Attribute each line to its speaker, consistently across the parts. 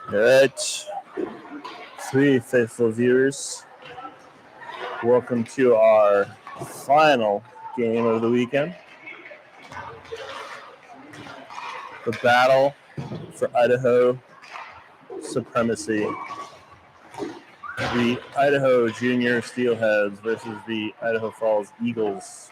Speaker 1: All right, 3 faithful viewers, welcome to our final game of the weekend. The battle for Idaho supremacy. The Idaho Junior Steelheads versus the Idaho Falls Eagles.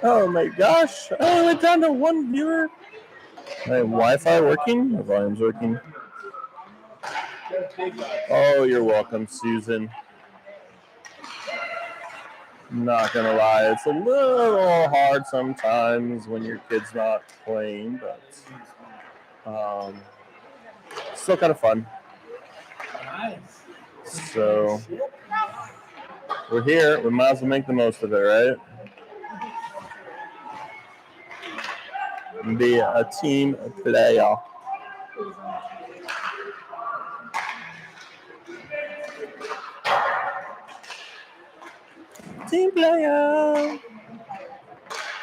Speaker 1: Oh my gosh, I went down to 1 viewer. My Wi-Fi working? My volume's working. Oh, you're welcome, Susan. Not gonna lie, it's a little hard sometimes when your kid's not playing, but still kind of fun. So we're here. We might as well make the most of it, right? And be a team player. Team player.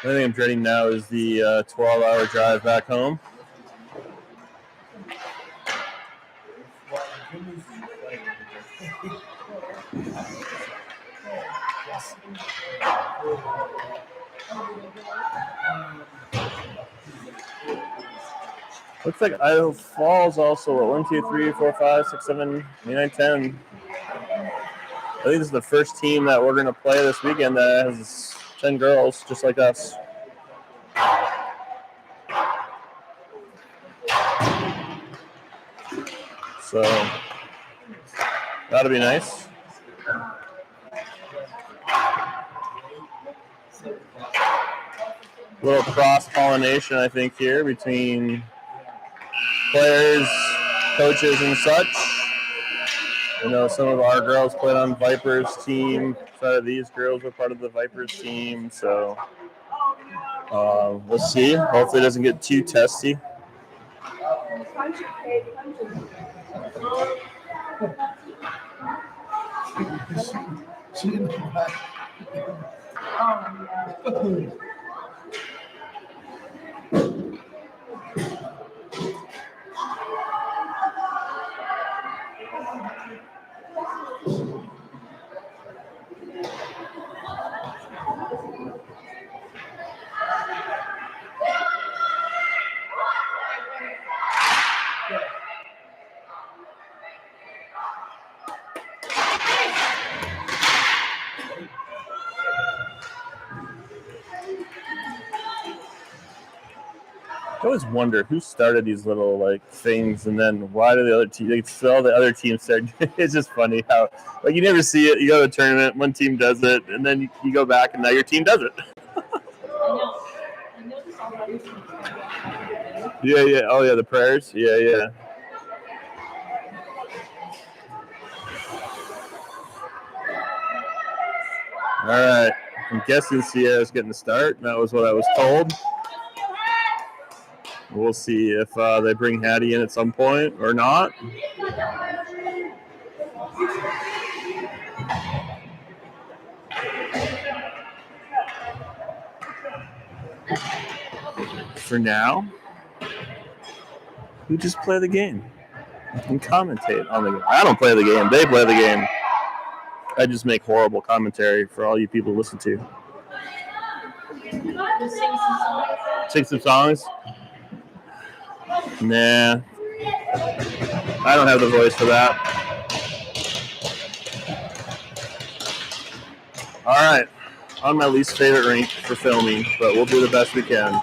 Speaker 1: The only thing I'm dreading now is the 12-hour drive back home. Looks like Idaho Falls also at 1, 2, 3, 4, 5, 6, 7, 8, 9, 10. I think this is the first team that we're going to play this weekend that has 10 girls, just like us. So that'll be nice. A little cross-pollination, I think, here between players, coaches, and such. You know, some of our girls played on Vipers team. Some of these girls were part of the Vipers team. So we'll see. Hopefully it doesn't get too testy. I always wonder who started these little things, and then why do the other teams? All the other teams start. It's just funny how you never see it. You go to a tournament, one team does it, and then you go back, and now your team does it. Yeah. Oh yeah, the prayers. Yeah. All right. I'm guessing Sierra's getting the start. That was what I was told. We'll see if they bring Hattie in at some point or not. For now, we just play the game and commentate on the game. I don't play the game. They play the game. I just make horrible commentary for all you people to listen to. Sing some songs? Nah. I don't have the voice for that. All right. On my least favorite rink for filming, but we'll do the best we can.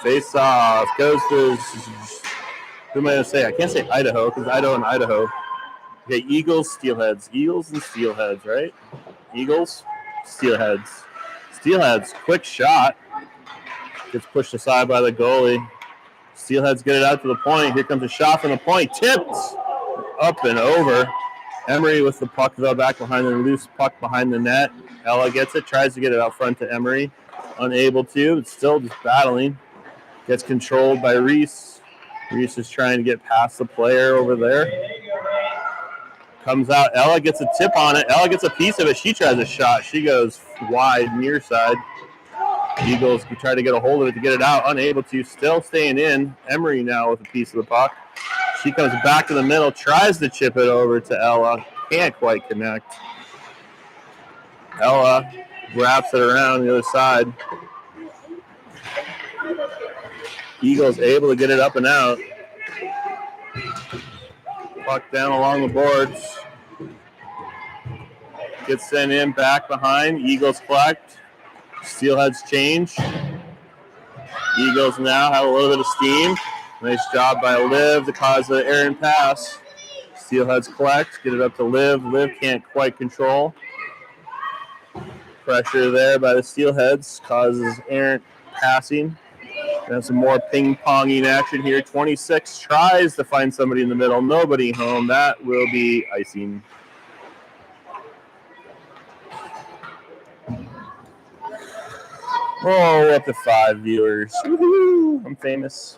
Speaker 1: Face off. Goes to... Who am I going to say? I can't say Idaho because Idaho and Idaho. Okay, Eagles, Steelheads. Eagles and Steelheads, right? Eagles, Steelheads. Steelheads, quick shot. Gets pushed aside by the goalie. Steelheads get it out to the point. Here comes a shot from the point. Tipped up and over. Emery with the puck, though, back behind the loose puck behind the net. Ella gets it, tries to get it out front to Emery. Unable to, but still just battling. Gets controlled by Reese. Reese is trying to get past the player over there. Comes out. Ella gets a tip on it. Ella gets a piece of it. She tries a shot. She goes wide, near side. Eagles try to get a hold of it to get it out. Unable to. Still staying in. Emery now with a piece of the puck. She comes back to the middle. Tries to chip it over to Ella. Can't quite connect. Ella wraps it around the other side. Eagles able to get it up and out. Puck down along the boards. Gets sent in back behind. Eagles collect. Steelheads change. Eagles now have a little bit of steam. Nice job by Liv to cause the errant pass. Steelheads collect. Get it up to Liv. Liv can't quite control. Pressure there by the Steelheads causes errant passing. And some more ping-ponging action here. 26 tries to find somebody in the middle. Nobody home. That will be icing. Oh, up to 5 viewers. Woo-hoo. I'm famous.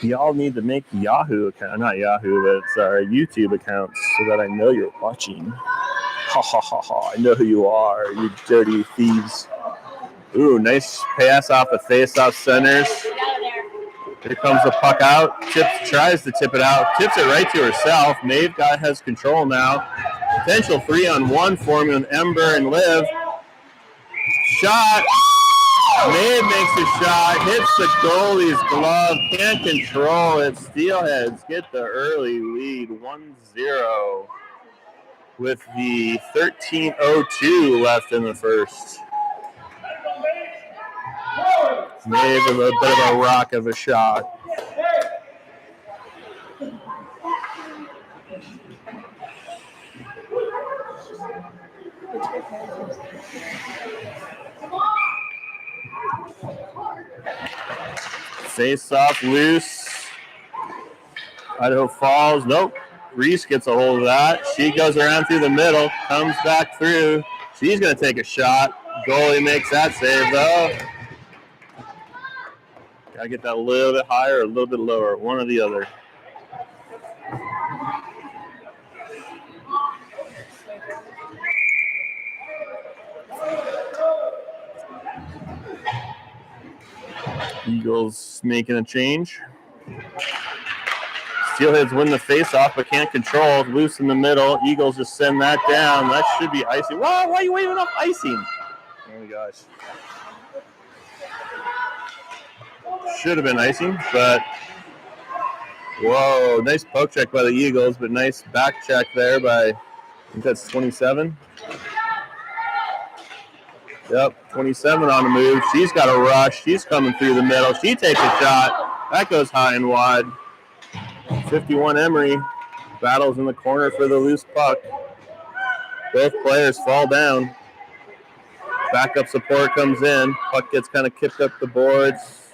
Speaker 1: Y'all need to make Yahoo account. Not Yahoo, but it's our YouTube accounts so that I know you're watching. Ha ha ha ha. I know who you are, you dirty thieves. Ooh, nice pass off the face-off centers. Here comes the puck out. Tips, tries to tip it out. Tips it right to herself. Maeve has control now. Potential 3-on-1 forming with Ember and Liv. Shot. Maeve makes a shot. Hits the goalie's glove. Can't control it. Steelheads get the early lead. 1-0 with the 13:02 left in the first. Maeve with a bit of a rock of a shot. Face off loose. Idaho falls. Nope. Reese gets a hold of that. She goes around through the middle. Comes back through. She's going to take a shot. Goalie makes that save, though. Got to get that a little bit higher or a little bit lower. One or the other. Eagles making a change. Steelheads win the face-off, but can't control. Loose in the middle. Eagles just send that down. That should be icing. Why are you waving off icing? Oh, my gosh. Should have been icing, but whoa, nice poke check by the Eagles, but nice back check there by, I think that's 27. Yep, 27 on the move. She's got a rush. She's coming through the middle. She takes a shot. That goes high and wide. 51 Emery battles in the corner for the loose puck. Both players fall down. Backup support comes in. Puck gets kind of kicked up the boards.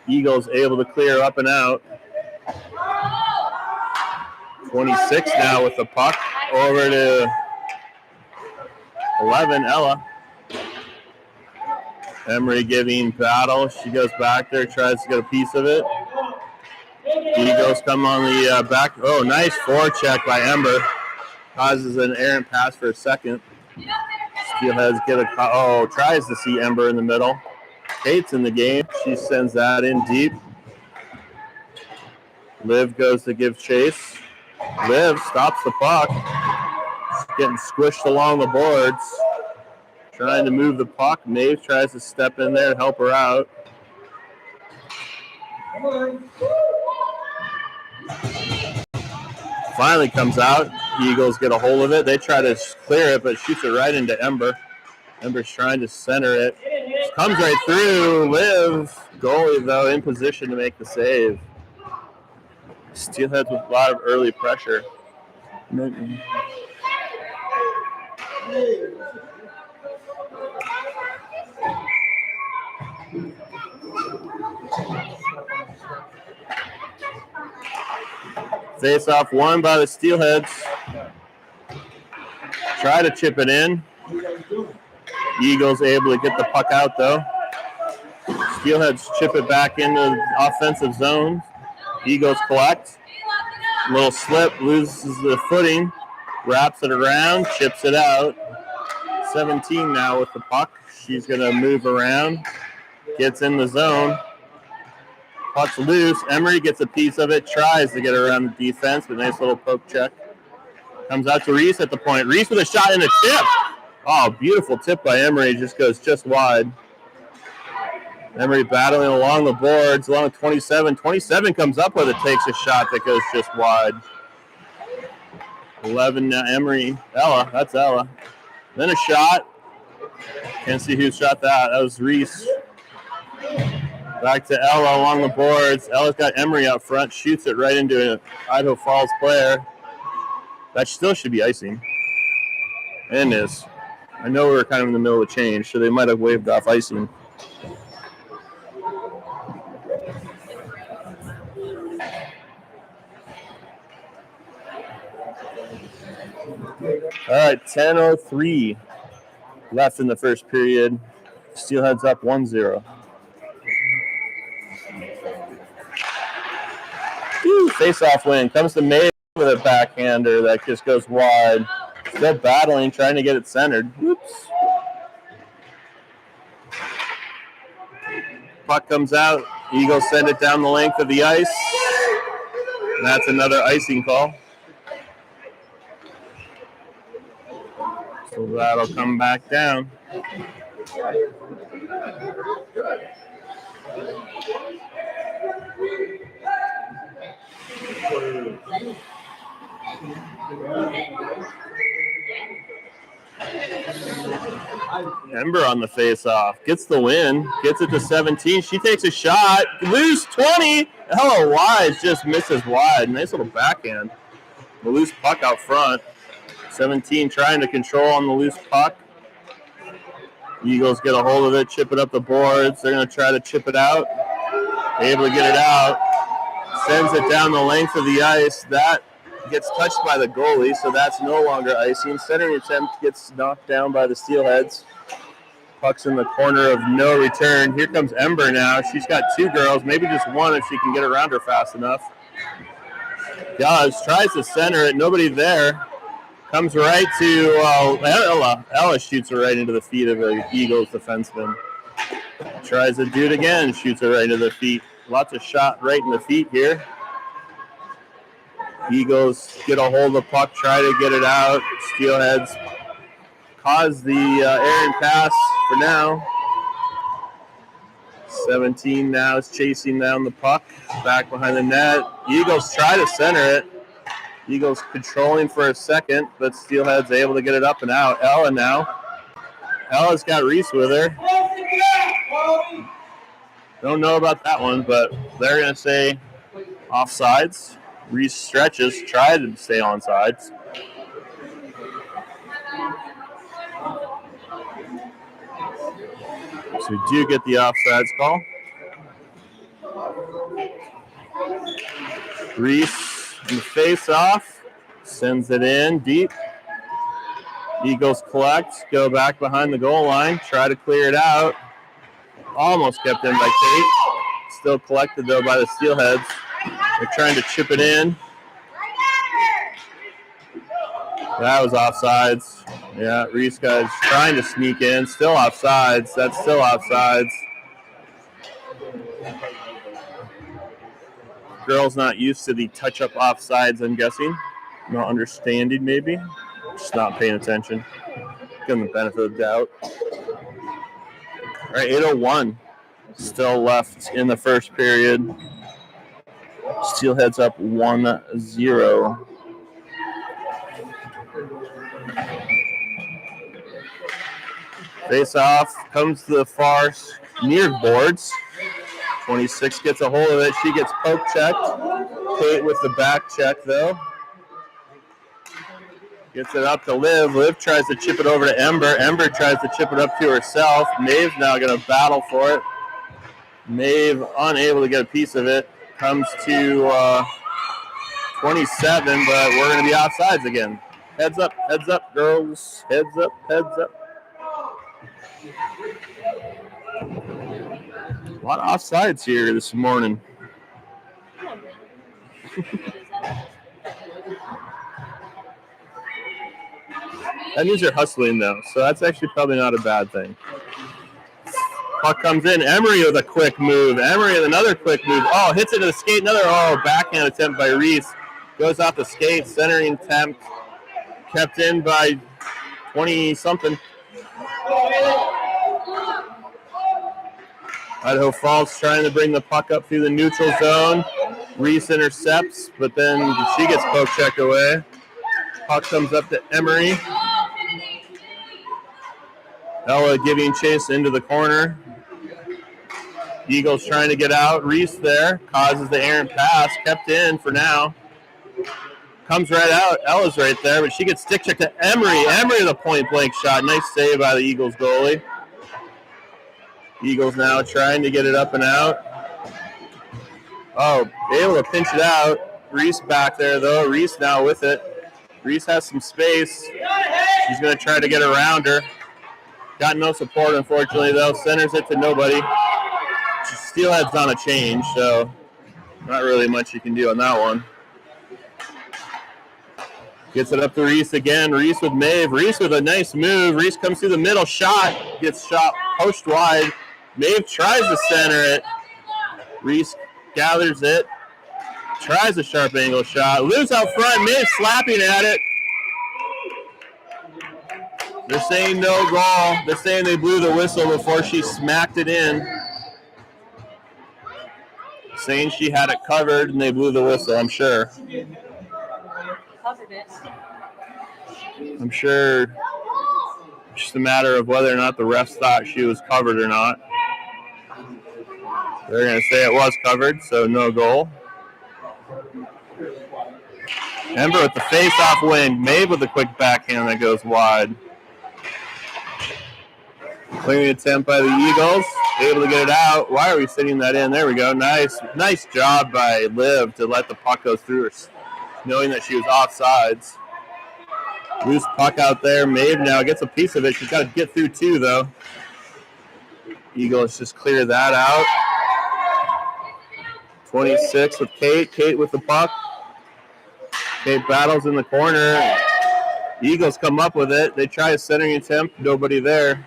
Speaker 1: Eagles able to clear up and out. 26 now with the puck. Over to 11, Ella. Emery giving battle. She goes back there, tries to get a piece of it. Eagles come on the back. Oh, nice forecheck by Ember. Causes an errant pass for a second. Steelheads tries to see Ember in the middle. Kate's in the game. She sends that in deep. Liv goes to give chase. Liv stops the puck. She's getting squished along the boards. Trying to move the puck. Maeve tries to step in there and help her out. Finally comes out. Eagles get a hold of it. They try to clear it, but shoots it right into Ember. Ember's trying to center it. Comes right through. Liv. Goalie, though, in position to make the save. Steelheads with a lot of early pressure. Face off won by the Steelheads. Try to chip it in. Eagles able to get the puck out though. Steelheads chip it back into the offensive zone. Eagles collect. Little slip, loses the footing, wraps it around, chips it out. 17 now with the puck. She's going to move around, gets in the zone. Puck's loose. Emery gets a piece of it, tries to get around the defense, but nice little poke check. Comes out to Reese at the point. Reese with a shot and a tip. Oh, beautiful tip by Emery. Just goes just wide. Emery battling along the boards, along 27. 27 comes up with it, takes a shot that goes just wide. 11 now, Emery. Ella, that's Ella. Then a shot. Can't see who shot that. That was Reese. Back to Ella along the boards. Ella's got Emery out front, shoots it right into an Idaho Falls player. That still should be icing. And is. I know we were kind of in the middle of a change, so they might have waved off icing. All right, 10:03 left in the first period. Steelheads up 1-0. Face-off win. Comes to May with a backhander that just goes wide. Still battling, trying to get it centered. Whoops. Puck comes out. Eagles send it down the length of the ice. And that's another icing call. So that'll come back down. Ember on the face-off. Gets the win. Gets it to 17. She takes a shot. Loose 20. Hello, wide. Just misses wide. Nice little backhand. The loose puck out front. 17 trying to control on the loose puck. Eagles get a hold of it, chip it up the boards. They're going to try to chip it out. Able to get it out. Sends it down the length of the ice. That gets touched by the goalie, so that's no longer icing. Centering attempt gets knocked down by the Steelheads. Puck's in the corner of no return. Here comes Ember now. She's got two girls, maybe just one if she can get around her fast enough. Does, tries to center it, nobody there. Comes right to Ella. Ella shoots it right into the feet of the Eagles defenseman. Tries to do it again, shoots it right into the feet. Lots of shot right in the feet here. Eagles get a hold of the puck, try to get it out. Steelheads cause the errant pass for now. 17 now is chasing down the puck, back behind the net. Eagles try to center it. Eagles controlling for a second, but Steelheads able to get it up and out. Ella now. Ella's got Reese with her. Don't know about that one, but they're going to say offsides. Reese stretches, tried to stay on sides. So we do get the offsides call. Reese in the face-off, sends it in deep. Eagles collect, go back behind the goal line, try to clear it out. Almost kept in by Kate. Still collected, though, by the Steelheads. They're trying to chip it in. That was offsides. Yeah, Reese guys trying to sneak in. Still offsides. That's still offsides. Girls not used to the touch-up offsides, I'm guessing. Not understanding, maybe. Just not paying attention. Give them the benefit of the doubt. All right, 8:01 still left in the first period. Steelheads up 1-0. Face off, comes to the far near boards. 26 gets a hold of it. She gets poke checked. Kate with the back check, though. Gets it up to Liv. Liv tries to chip it over to Ember. Ember tries to chip it up to herself. Maeve's now going to battle for it. Maeve unable to get a piece of it. Comes to 27, but we're going to be offsides again. Heads up, girls. Heads up. A lot of offsides here this morning. That means you're hustling, though, so that's actually probably not a bad thing. Puck comes in. Emery with a quick move. Emery with another quick move. Oh, hits it to the skate. Another backhand attempt by Reese. Goes off the skate. Centering attempt. Kept in by 20-something. Idaho Falls trying to bring the puck up through the neutral zone. Reese intercepts, but then she gets poke checked away. Puck comes up to Emery. Ella giving chase into the corner. Eagles trying to get out. Reese there. Causes the errant pass. Kept in for now. Comes right out. Ella's right there, but she gets stick checked to Emery. Emery with a point-blank shot. Nice save by the Eagles goalie. Eagles now trying to get it up and out. Oh, able to pinch it out. Reese back there, though. Reese now with it. Reese has some space. She's going to try to get around her. Got no support, unfortunately, though. Centers it to nobody. Steelheads on a change, so not really much you can do on that one. Gets it up to Reese again. Reese with Maeve. Reese with a nice move. Reese comes through the middle. Shot. Gets shot post wide. Maeve tries to center it. Reese gathers it. Tries a sharp angle shot. Loose out front. Maeve slapping at it. They're saying no goal. They're saying they blew the whistle before she smacked it in. Saying she had it covered and they blew the whistle, I'm sure. I'm sure it's just a matter of whether or not the refs thought she was covered or not. They're going to say it was covered, so no goal. Ember with the face-off win. Maeve with a quick backhand that goes wide. Clearing attempt by the Eagles. Able to get it out. Why are we sitting that in? There we go. Nice job by Liv to let the puck go through her, knowing that she was offsides. Loose puck out there. Maeve now gets a piece of it. She's got to get through two, though. Eagles just clear that out. 26 with Kate. Kate with the puck. Kate battles in the corner. Eagles come up with it. They try a centering attempt. Nobody there.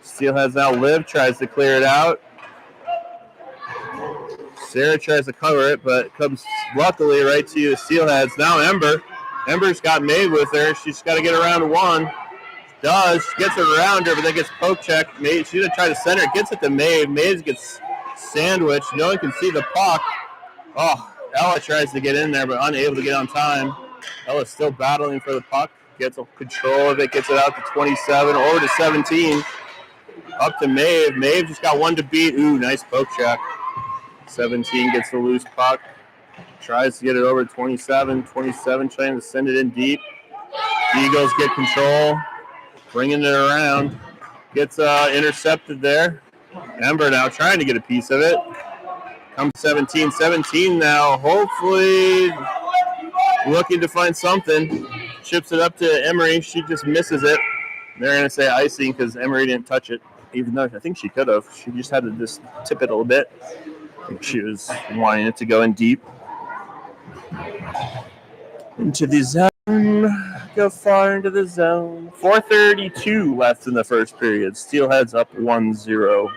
Speaker 1: Steelheads now. Liv tries to clear it out. Sarah tries to cover it, but it comes luckily right to Steelheads. Now Ember. Ember's got Maeve with her. She's got to get around one. Does. She gets it around her, but then gets poke checked. Maeve, she's going to try to center it. Gets it to Maeve. Maeve gets sandwiched. No one can see the puck. Oh, Ella tries to get in there, but unable to get on time. Ella's still battling for the puck. Gets control of it. Gets it out to 27. Over to 17. Up to Maeve. Maeve just got one to beat. Ooh, nice poke check. 17 gets the loose puck. Tries to get it over to 27. 27 trying to send it in deep. Eagles get control. Bringing it around. Gets intercepted there. Ember now trying to get a piece of it. Comes 17. 17 now. Hopefully looking to find something. Chips it up to Emery. She just misses it. They're going to say icing because Emery didn't touch it. Even though I think she could have. She just had to just tip it a little bit. I think she was wanting it to go in deep. Into the zone. Go far into the zone. 4:32 left in the first period. Steelheads up 1-0.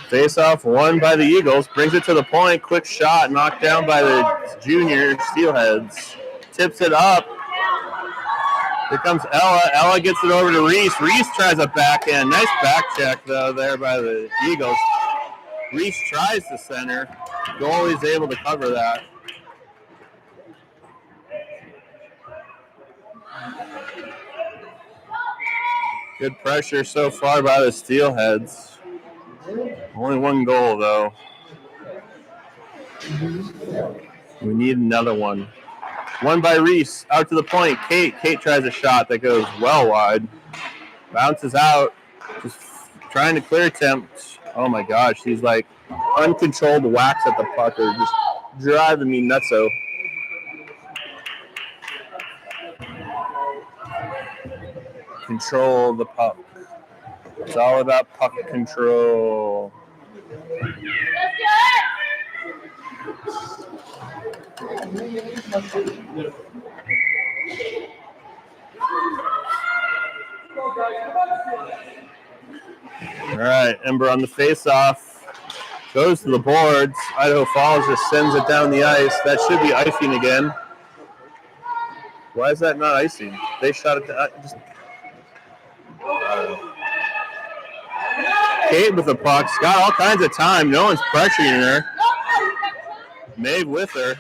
Speaker 1: Face-off won by the Eagles. Brings it to the point. Quick shot. Knocked down by the junior Steelheads. Tips it up. Here comes Ella. Ella gets it over to Reese. Reese tries a backhand. Nice back check, though, there by the Eagles. Reese tries to center. Goalie's able to cover that. Good pressure so far by the Steelheads. Only one goal, though. We need another one. One by Reese, out to the point. Kate tries a shot that goes well wide. Bounces out, just trying to clear attempt. Oh my gosh, these like uncontrolled whacks at the puck are just driving me nutso. Control the puck. It's all about puck control. All right, Ember on the face-off. Goes to the boards. Idaho Falls just sends it down the ice. That should be icing again. Why is that not icing? They shot it to Kate with the puck. She's got all kinds of time. No one's pressuring her. Maeve with her.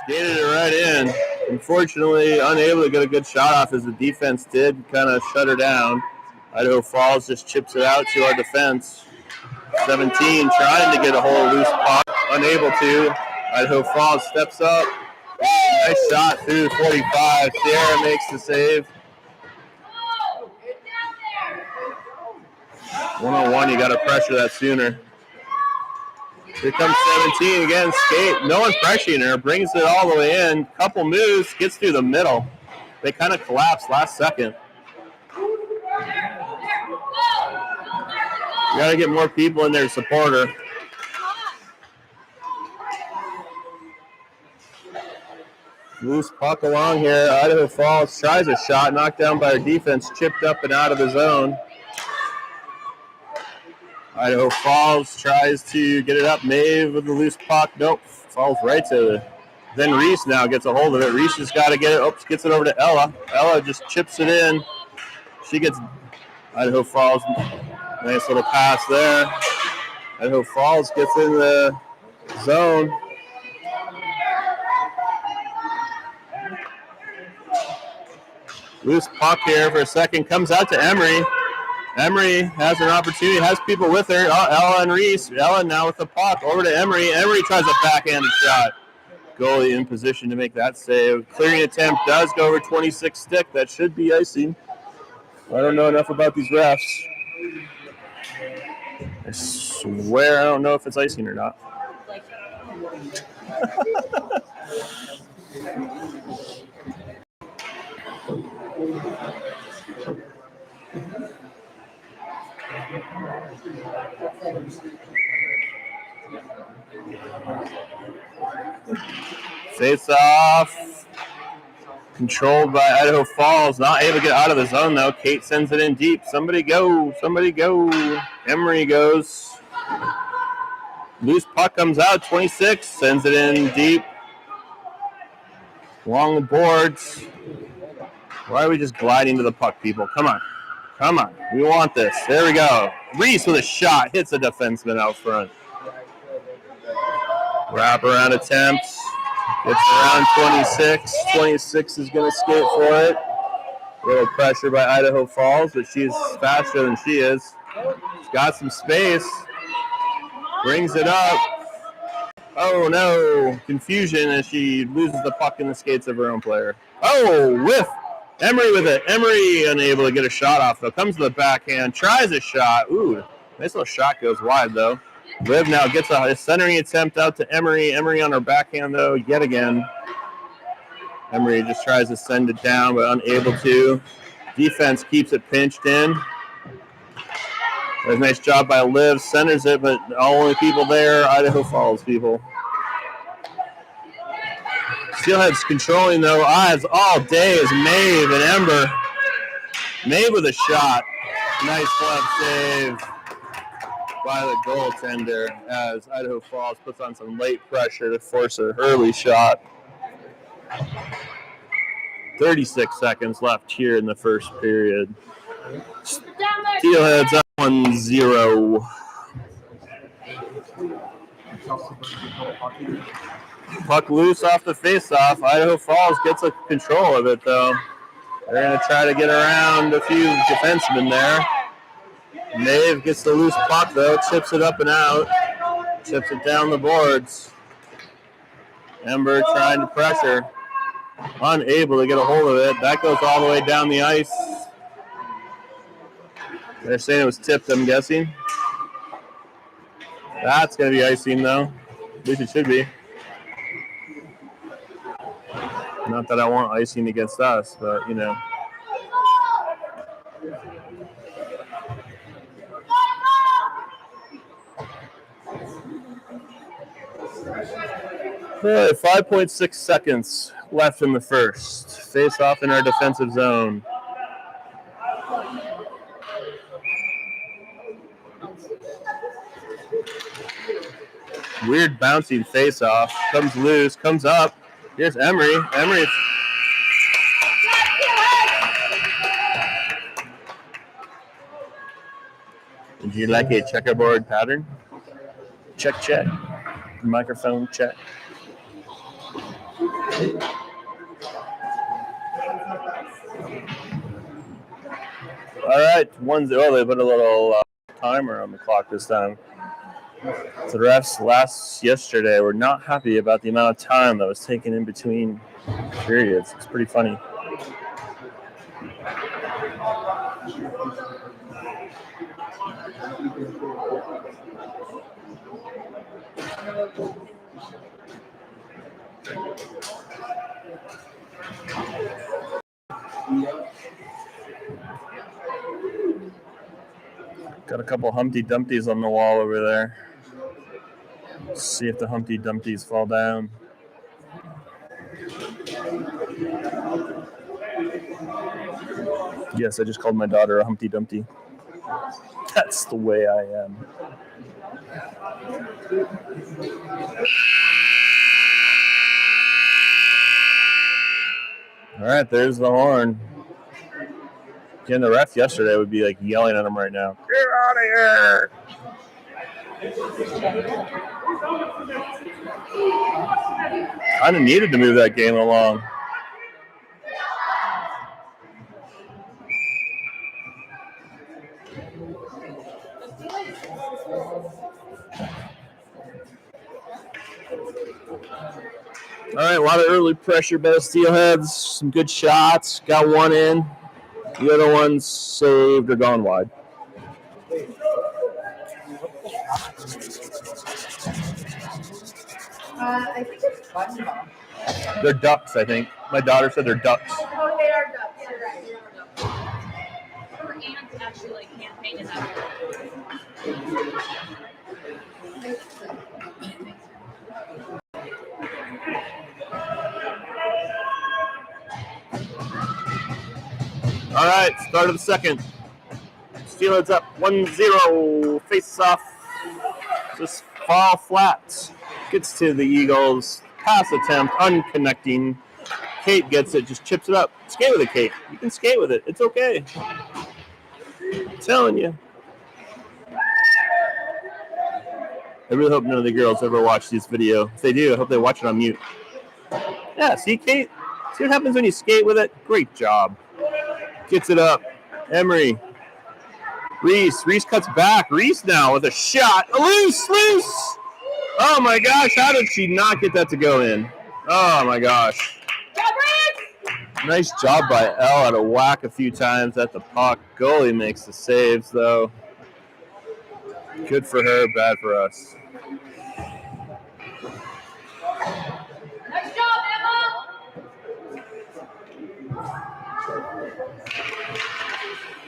Speaker 1: Skated it right in. Unfortunately, unable to get a good shot off as the defense did kind of shut her down. Idaho Falls just chips it out to our defense. 17 trying to get a hold of loose puck. Unable to. Idaho Falls steps up. Nice shot through 45. Sierra makes the save. 1-on-1, you got to pressure that sooner. Here comes 17 again. Skate. No one's pressuring her. Brings it all the way in. Couple moves. Gets through the middle. They kind of collapsed last second. You got to get more people in there to support her. Loose puck along here. Idaho Falls tries a shot. Knocked down by our defense. Chipped up and out of the zone. Idaho Falls tries to get it up. Maeve with the loose puck. Nope. Falls right to it. Then Reese now gets a hold of it. Reese has got to get it. Oops, gets it over to Ella. Ella just chips it in. She gets Idaho Falls. Nice little pass there. Idaho Falls gets in the zone. Loose puck here for a second. Comes out to Emery. Emery has an opportunity, has people with her. Ella and Reese. Ella now with the puck. Over to Emery. Emery tries a backhanded shot. Goalie in position to make that save. Clearing attempt does go over 26 stick. That should be icing. I don't know enough about these refs. I swear I don't know if it's icing or not. Face off. Controlled by Idaho Falls. Not able to get out of the zone, though. Kate sends it in deep. Somebody go. Somebody go. Emery goes. Loose puck comes out. 26. Sends it in deep. Along the boards. Why are we just gliding to the puck, people? Come on. Come on. We want this. There we go. Reese with a shot. Hits a defenseman out front. Wrap around attempts. Gets around 26. 26 is going to skate for it. A little pressure by Idaho Falls, but she's faster than she is. She's got some space. Brings it up. Oh, no. Confusion as she loses the puck in the skates of her own player. Oh, whiff. Emery with it. Emery unable to get a shot off, though. Comes to the backhand. Tries a shot. Ooh, nice little shot goes wide, though. Liv now gets a centering attempt out to Emery. Emery on her backhand, though, yet again. Emery just tries to send it down, but unable to. Defense keeps it pinched in. There's a nice job by Liv. Centers it, but only people there, Idaho Falls people. Steelheads controlling, though. Eyes all day is Maeve and Ember. Maeve with a shot. Nice glove save by the goaltender as Idaho Falls puts on some late pressure to force a Hurley shot. 36 seconds left here in the first period. Steelheads up 1-0. Puck loose off the face-off. Idaho Falls gets a control of it, though. They're going to try to get around a few defensemen there. Maeve gets the loose puck, though. Chips it up and out. Chips it down the boards. Ember trying to pressure. Unable to get a hold of it. That goes all the way down the ice. They're saying it was tipped, I'm guessing. That's going to be icing, though. At least it should be. Not that I want icing against us, but, you know. All right, 5.6 seconds left in the first. Face off in our defensive zone. Weird bouncing face off. Comes loose, comes up. Here's Emery. Emery. Would you like a checkerboard pattern? Check, check. Microphone check. All right, 1-0. They put a little timer on the clock this time. The refs yesterday were not happy about the amount of time that was taken in between periods. It's pretty funny. Got a couple Humpty Dumptys on the wall over there. Let's see if the Humpty Dumptys fall down. Yes, I just called my daughter a Humpty Dumpty. That's the way I am. All right, there's the horn. Again, the ref yesterday would be like yelling at him right now. Get out of here! Kind of needed to move that game along. All right, a lot of early pressure by the Steelheads. Some good shots. Got one in. The other one's saved or gone wide.
Speaker 2: I think it's SpongeBob.
Speaker 1: They're ducks, I think. My daughter said they're ducks.
Speaker 2: Oh, they are ducks. You're right.
Speaker 3: Her aunt actually like hand-painted that.
Speaker 1: All right, start of the second. Steelheads up 1-0. Face off. Just fall flat. Gets to the Eagles. Pass attempt, unconnecting. Kate gets it, just chips it up. Skate with it, Kate. You can skate with it. It's okay. I'm telling you. I really hope none of the girls ever watch this video. If they do, I hope they watch it on mute. Yeah, see, Kate? See what happens when you skate with it? Great job. Gets it up. Emery. Reese cuts back. Reese now with a shot. Loose. Oh my gosh, how did she not get that to go in? Oh my gosh. Nice job by Elle. Had a whack a few times at the puck. Goalie makes the saves though. Good for her, bad for us.
Speaker 3: Nice job, Emma!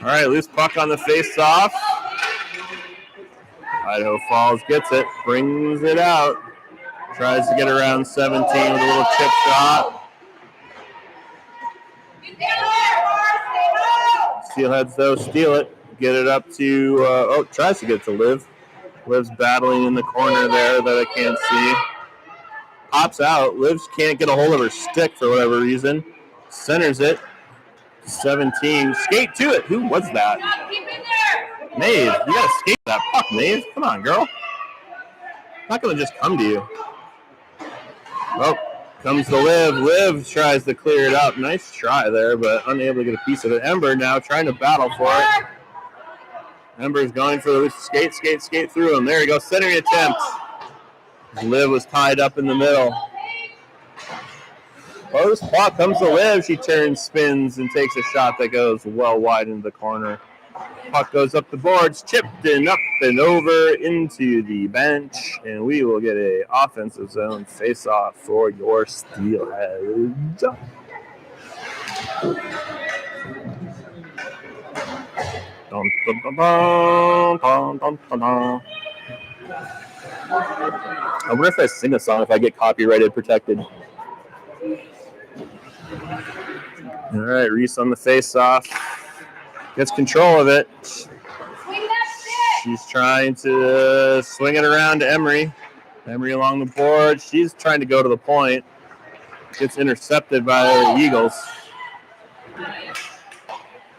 Speaker 1: All right, loose puck on the face-off. Idaho Falls gets it, brings it out. Tries to get around 17 with a little chip shot. Steelheads, though, steal it. Get it up to, tries to get to Liv. Liv's battling in the corner there that I can't see. Pops out. Liv can't get a hold of her stick for whatever reason. Centers it. 17. Skate to it. Who was that? Maeve. You got to skate that puck, Maeve. Come on, girl. I'm not going to just come to you. Oh, comes to Liv. Liv tries to clear it up. Nice try there, but unable to get a piece of it. Ember now trying to battle for it. Ember's going for the skate through him. There he goes, centering attempt. Liv was tied up in the middle. Close puck comes to Liv. She turns, spins, and takes a shot that goes well wide into the corner. Puck goes up the boards, chipped and up and over into the bench, and we will get a offensive zone face-off for your Steelheads. Dun, dun, dun, dun, dun, dun, dun, dun. I wonder if I sing a song if I get copyrighted protected. All right, Reese on the face-off. Gets control of it. She's trying to swing it around to Emery. Emery along the board. She's trying to go to the point. Gets intercepted by the Eagles.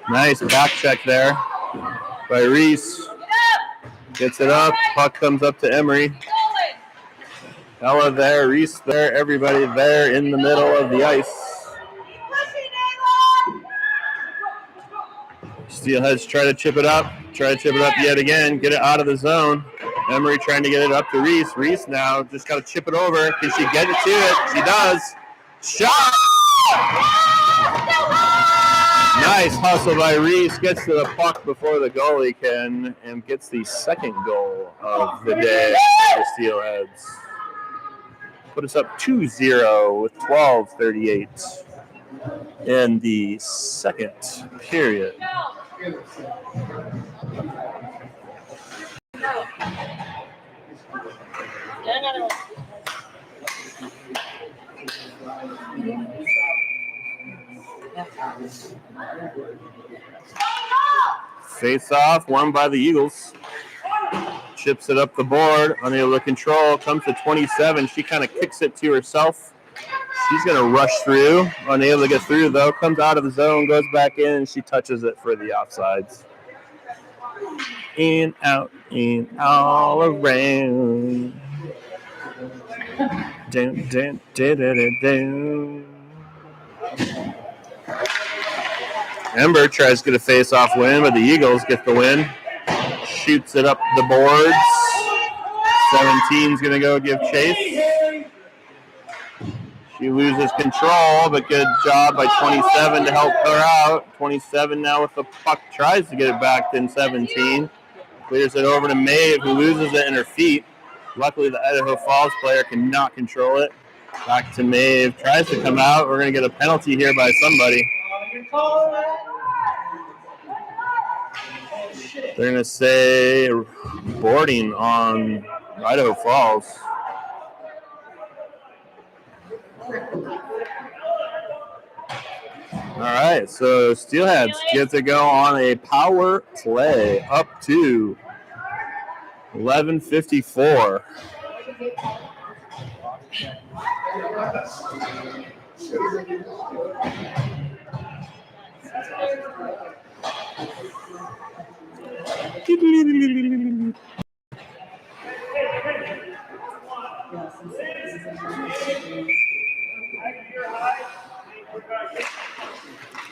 Speaker 1: Nice back check there by Reese. Gets it up. Puck comes up to Emery. Ella there, Reese there, everybody there in the middle of the ice. Steelheads try to chip it up yet again, get it out of the zone. Emery trying to get it up to Reese. Reese now just got to chip it over. Can she get it to it? She does. Shot! Nice hustle by Reese. Gets to the puck before the goalie can and gets the second goal of the day for the Steelheads. Put us up 2-0 with 12:38 in the second period. Face off, won by the Eagles. Chips it up the board, unable to control, comes to 27. She kind of kicks it to herself. She's going to rush through, unable to get through though. Comes out of the zone, goes back in, and she touches it for the offsides. In, out, all around. Dun, dun, dun, dun, dun. Ember tries to get a face-off win, but the Eagles get the win. Shoots it up the boards. 17's going to go give chase. She loses control, but good job by 27 to help her out. 27 now with the puck, tries to get it back to 17. Clears it over to Maeve, who loses it in her feet. Luckily, the Idaho Falls player cannot control it. Back to Maeve, tries to come out. We're going to get a penalty here by somebody. They're going to say boarding on Idaho Falls. All right, so Steelheads get to go on a power play up to 11:54.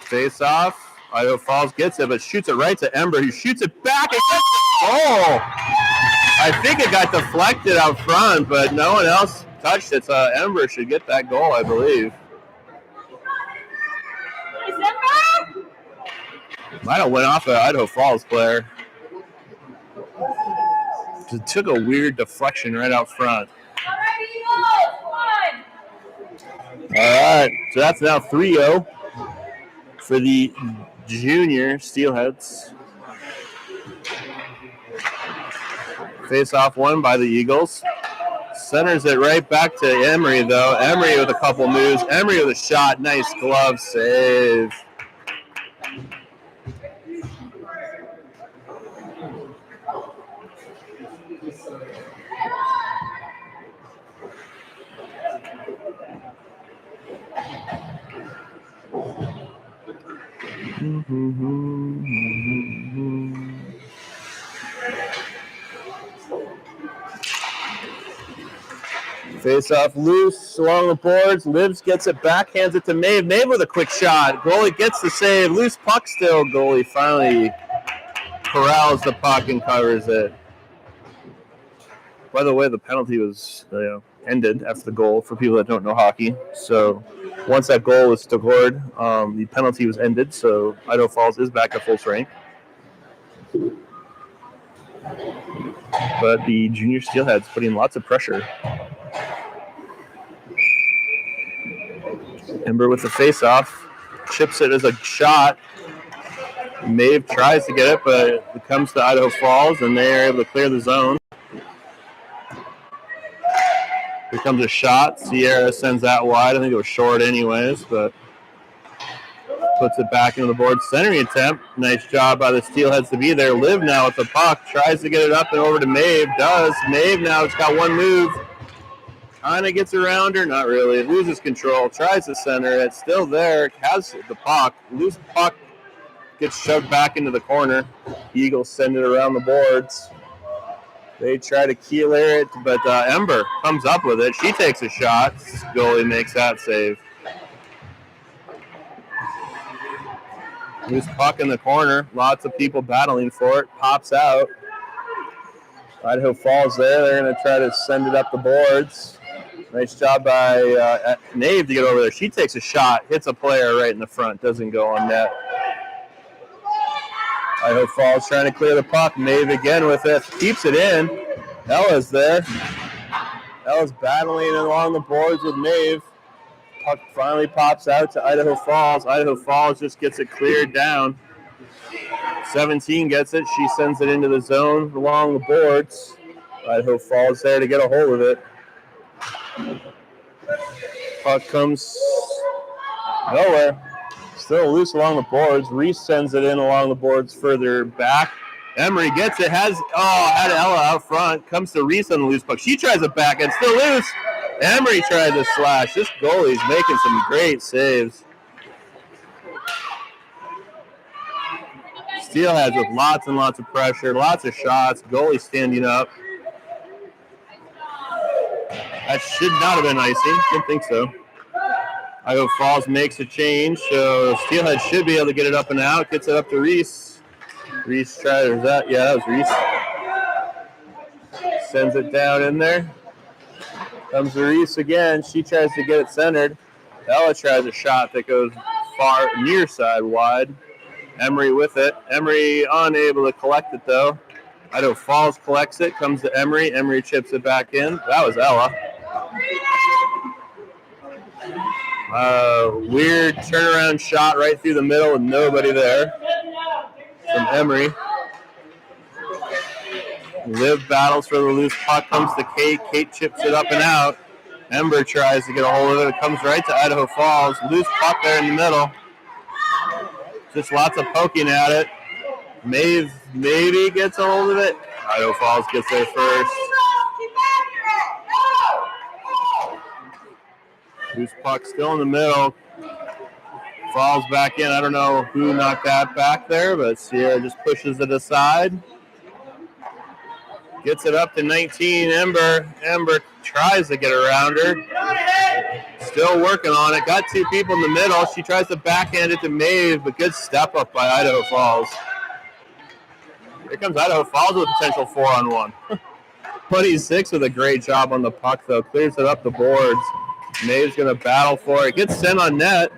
Speaker 1: Face off. Idaho Falls gets it, but shoots it right to Ember, who shoots it back and gets the goal. I think it got deflected out front, but no one else touched it, so Ember should get that goal, I believe. Might have went off an Idaho Falls player. It took a weird deflection right out front. All right, so that's now 3-0 for the junior Steelheads. Face-off won by the Eagles. Centers it right back to Emery, though. Emery with a couple moves. Emery with a shot. Nice glove save. Face off loose along the boards. Livs gets it back, hands it to Maeve. Maeve with a quick shot. Goalie gets the save. Loose puck still. Goalie finally corrals the puck and covers it. By the way, the penalty was ended after the goal for people that don't know hockey. So once that goal was scored, the penalty was ended. So Idaho Falls is back at full strength. But the junior Steelheads putting lots of pressure. Ember with the face-off. Chips it as a shot. Maeve tries to get it, but it comes to Idaho Falls, and they are able to clear the zone. Here comes a shot. Sierra sends that wide. I think it was short anyways, but puts it back into the board. Centering attempt. Nice job by the Steelheads to be there. Liv now with the puck. Tries to get it up and over to Maeve. Does. Maeve now has got one move. Kind of gets around her. Not really. Loses control. Tries to center it. Still there. Has the puck. Loose puck. Gets shoved back into the corner. Eagles send it around the boards. They try to keel it, but Ember comes up with it. She takes a shot. Goalie makes that save. Loose puck in the corner. Lots of people battling for it. Pops out. Idaho Falls there. They're going to try to send it up the boards. Nice job by Nave to get over there. She takes a shot. Hits a player right in the front. Doesn't go on net. Idaho Falls trying to clear the puck. Maeve again with it. Keeps it in. Ella's there. Ella's battling along the boards with Maeve. Puck finally pops out to Idaho Falls. Idaho Falls just gets it cleared down. 17 gets it. She sends it into the zone along the boards. Idaho Falls there to get a hold of it. Puck comes nowhere. Still loose along the boards. Reese sends it in along the boards further back. Emery gets it. Had Ella out front. Comes to Reese on the loose puck. She tries it back and still loose. Emery tried to slash. This goalie's making some great saves. Steelheads with lots and lots of pressure, lots of shots. Goalie standing up. That should not have been icing. Didn't think so. Idaho Falls makes a change, so Steelhead should be able to get it up and out. Gets it up to Reese. Reese tries, that was Reese. Sends it down in there. Comes to Reese again. She tries to get it centered. Ella tries a shot that goes far near side wide. Emery with it. Emery unable to collect it though. Idaho Falls collects it. Comes to Emery. Emery chips it back in. That was Ella. Weird turnaround shot right through the middle with nobody there from Emery. Liv battles for the loose puck. Comes to Kate. Kate chips it up and out. Ember tries to get a hold of it. It comes right to Idaho Falls. Loose puck there in the middle. Just lots of poking at it. Maeve maybe gets a hold of it. Idaho Falls gets there first. Loose puck still in the middle. Falls back in. I don't know who knocked that back there, but Sierra just pushes it aside. Gets it up to 19. Ember tries to get around her. Still working on it. Got two people in the middle. She tries to backhand it to Maeve, but good step up by Idaho Falls. Here comes Idaho Falls with a potential 4-on-1. 26 with a great job on the puck, though. Clears it up the boards. Maeve's going to battle for it. Gets sent on net.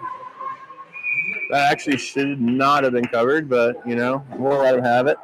Speaker 1: That actually should not have been covered, but, we'll let him have it.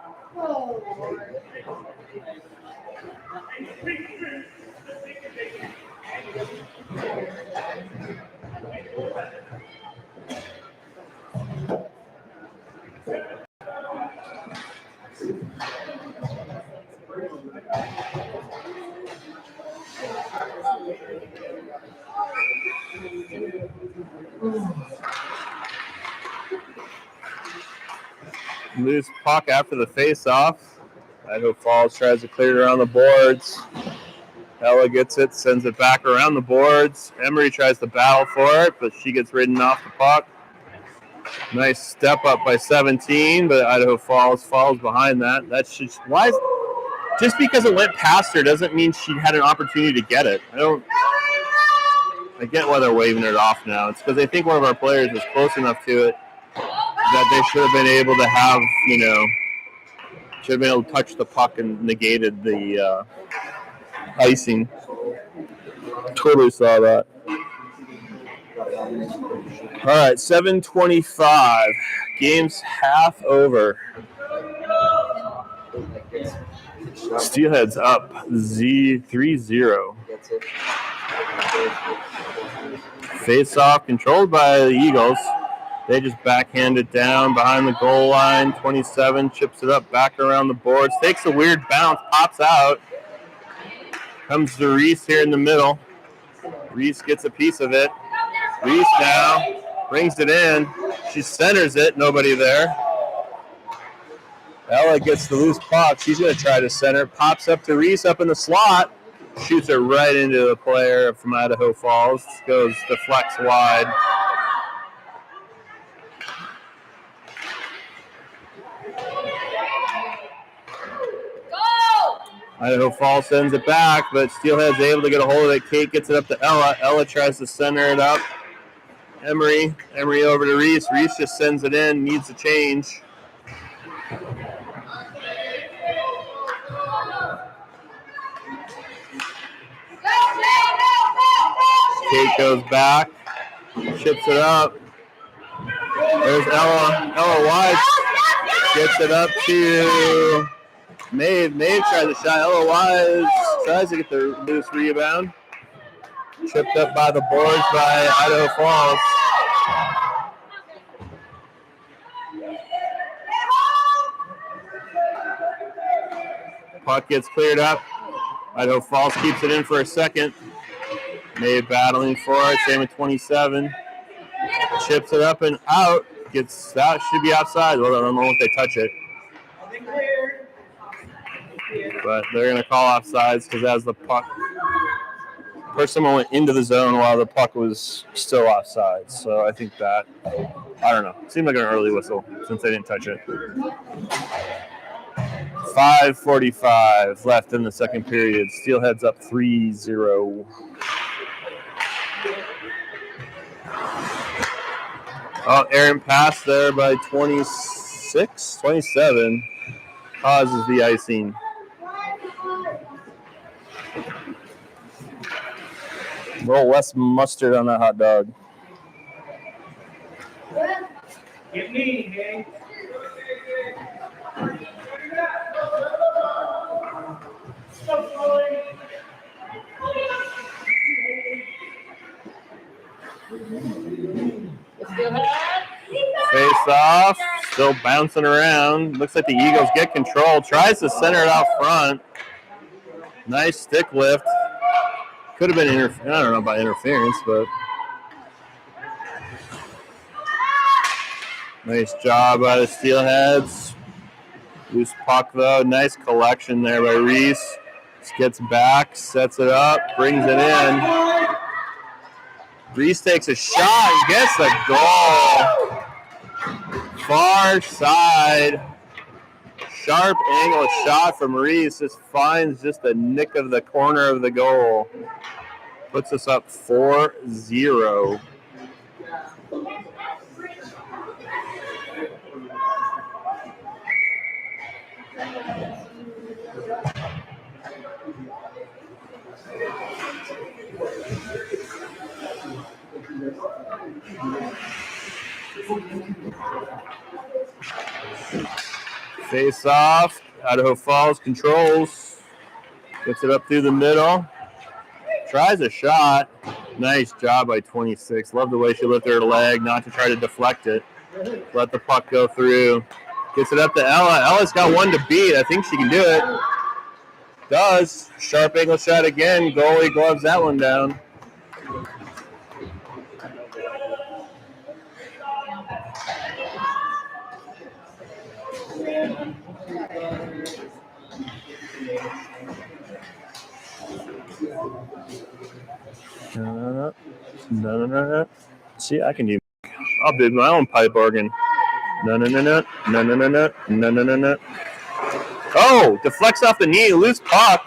Speaker 1: Loose puck after the face-off. Idaho Falls tries to clear it around the boards. Ella gets it, sends it back around the boards. Emery tries to battle for it, but she gets ridden off the puck. Nice step up by 17, but Idaho Falls falls behind that. That's just just because it went past her doesn't mean she had an opportunity to get it. I get why they're waving it off now. It's because they think one of our players was close enough to it that they should have been able to have, Should have been able to touch the puck and negated the icing. Totally saw that. All right, 7:25. Game's half over. Steelheads up 3-0. Face-off controlled by the Eagles. They just backhand it down behind the goal line. 27 chips it up back around the boards. Takes a weird bounce, pops out. Comes to Reese here in the middle. Reese gets a piece of it. Reese now brings it in. She centers it. Nobody there. Ella gets the loose puck. She's going to try to center. Pops up to Reese up in the slot. Shoots it right into the player from Idaho Falls. Deflects wide. Idaho Falls sends it back, but Steelhead's able to get a hold of it. Kate gets it up to Ella. Ella tries to center it up. Emery over to Reese. Reese just sends it in. Needs a change. Kate goes back. Chips it up. There's Ella. Ella Wise gets it up to Maeve. Maeve tries a shot. Ella Wise tries to get the loose rebound. Tripped up by the boards by Idaho Falls. Puck gets cleared up. Idaho Falls keeps it in for a second. Maeve battling for it. Same with 27. Chips it up and out. Gets that. Should be outside. Well, I don't know if they touch it. But they're going to call offsides because as the puck, person went into the zone while the puck was still offside. So I think that, I don't know. Seemed like an early whistle since they didn't touch it. 5:45 left in the second period. Steelheads up 3-0. Oh, errant pass there by 27 causes the icing. A little less mustard on that hot dog.
Speaker 4: Get me, hey.
Speaker 1: Face off, still bouncing around. Looks like the Eagles get control. Tries to center it out front. Nice stick lift. Could have been I don't know about interference, but nice job by the Steelheads. Loose puck though. Nice collection there by Reese. Just gets back, sets it up, brings it in. Reese takes a shot and gets a goal. Far side. Sharp angle shot from Reese. Just finds just the nick of the corner of the goal. Puts us up 4-0. Face off. Idaho Falls controls. Gets it up through the middle. Tries a shot. Nice job by 26. Love the way she lifted her leg, not to try to deflect it. Let the puck go through. Gets it up to Ella. Ella's got one to beat. I think she can do it. Does. Sharp angle shot again. Goalie gloves that one down. No. See, I can do. I'll bid my own pipe organ. No. Oh, deflects off the knee, loose puck,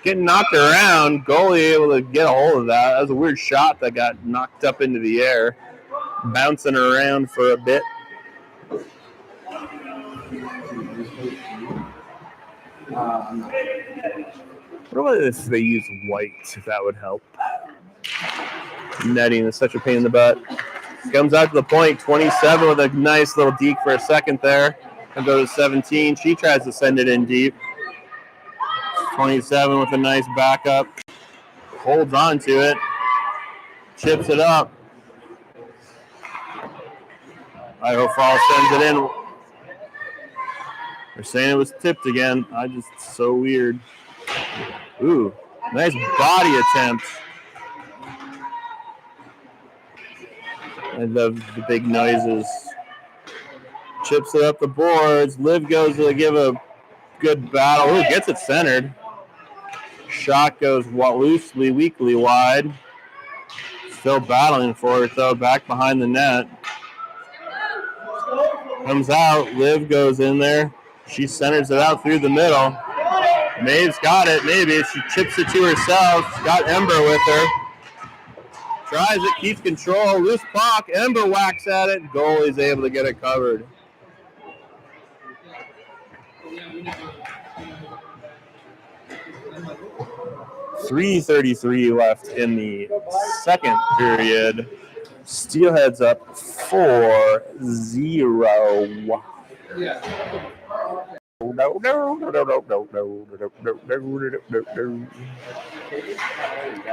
Speaker 1: getting knocked around. Goalie able to get a hold of that. That was a weird shot that got knocked up into the air, bouncing around for a bit. What about if they use white? If that would help. Netting is such a pain in the butt. Comes out to the point, 27 with a nice little deke for a second there. And go to 17. She tries to send it in deep. 27 with a nice backup. Holds on to it. Chips it up. Idaho Falls sends it in. They're saying it was tipped again. So weird. Ooh, nice body attempt. I love the big noises. Chips it up the boards. Liv goes to give a good battle. Ooh, gets it centered. Shot goes loosely, weakly wide. Still battling for it, though, back behind the net. Comes out. Liv goes in there. She centers it out through the middle. Maeve's got it, maybe. She chips it to herself. She's got Ember with her. Tries it, keeps control. Loose puck. Ember whacks at it. Goalie's able to get it covered. .333 left in the second period. Steelheads up 4-0.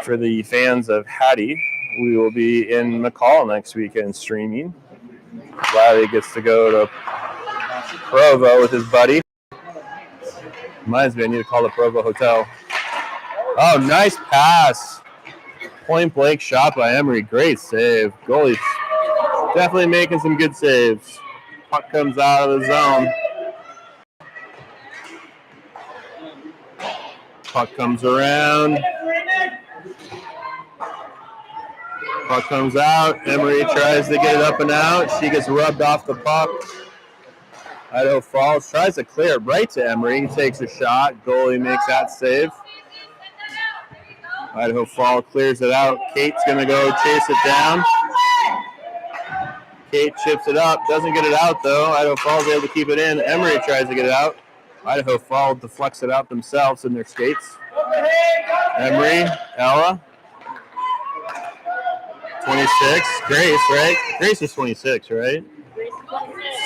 Speaker 1: For the fans of Hattie, we will be in McCall next weekend streaming. Riley gets to go to Provo with his buddy. Reminds me, I need to call the Provo Hotel. Oh, nice pass. Point blank shot by Emery. Great save. Goalie's definitely making some good saves. Puck comes out of the zone. Puck comes around. Puck comes out. Emery tries to get it up and out. She gets rubbed off the puck. Idaho Falls tries to clear it right to Emery. He takes a shot. Goalie makes that save. Idaho Falls clears it out. Kate's going to go chase it down. Kate chips it up. Doesn't get it out, though. Idaho Falls able to keep it in. Emery tries to get it out. Idaho Falls deflects it out themselves in their skates. Emery, Ella. 26. Grace, right? Grace is 26, right?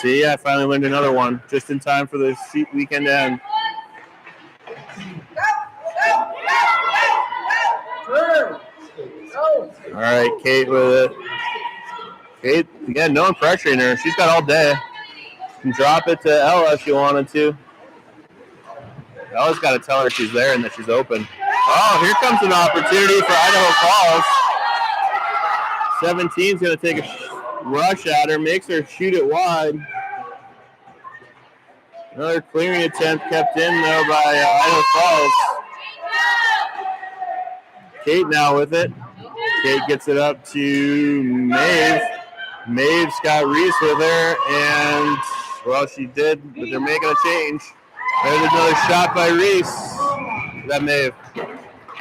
Speaker 1: See, I finally learned another one just in time for the weekend end. All right, Kate with it. Kate, again, no one pressuring her. She's got all day. Can drop it to Ella if she wanted to. Ella's got to tell her she's there and that she's open. Oh, here comes an opportunity for Idaho Falls. 17's going to take a rush at her, makes her shoot it wide. Another clearing attempt kept in, though, by Idaho Falls. Kate now with it. Kate gets it up to Maeve. Maeve's got Reese with her, and, well, she did, but they're making a change. There's another shot by Reese. Is that Maeve?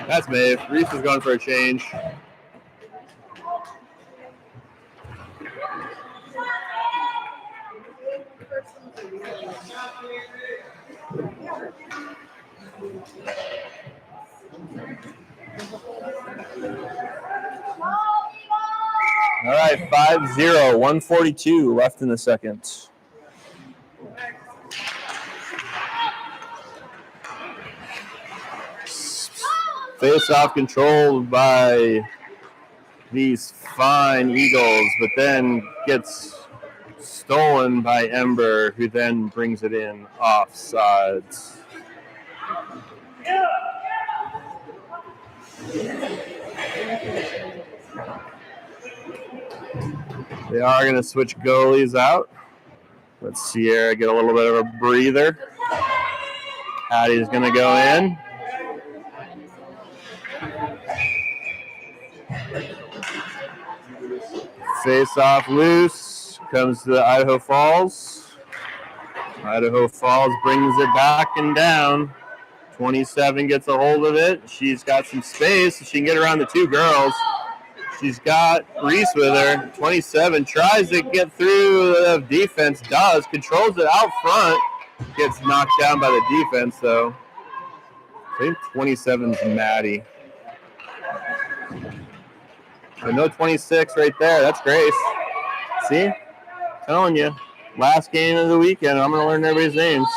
Speaker 1: That's Maeve. Reese is going for a change. All right, 5-0, 142 left in the second. Face-off controlled by these fine Eagles, but then gets stolen by Ember, who then brings it in offsides. They are going to switch goalies out. Let Sierra get a little bit of a breather. Hattie's going to go in. Face off loose. Comes to Idaho Falls. Idaho Falls brings it back and down. 27 gets a hold of it. She's got some space. She can get around the two girls. She's got Reese with her. 27 tries to get through the defense. Does. Controls it out front. Gets knocked down by the defense, though. I think 27's Maddie. So no 26 right there. That's Grace. See? Telling you. Last game of the weekend. I'm going to learn everybody's names.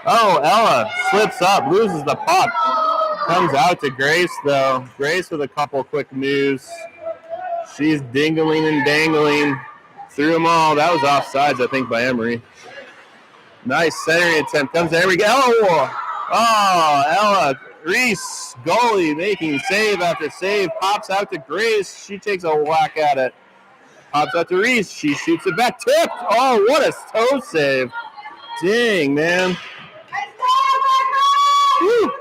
Speaker 1: Oh, Ella slips up, loses the puck. Comes out to Grace, though. Grace with a couple quick moves. She's dingling and dangling through them all. That was offsides, I think, by Emery. Nice centering attempt. Comes to Emery. Oh, Ella Reese, goalie, making save after save. Pops out to Grace. She takes a whack at it. Pops out to Reese. She shoots it back. Tipped. Oh, what a toe save. Dang, man. Woo.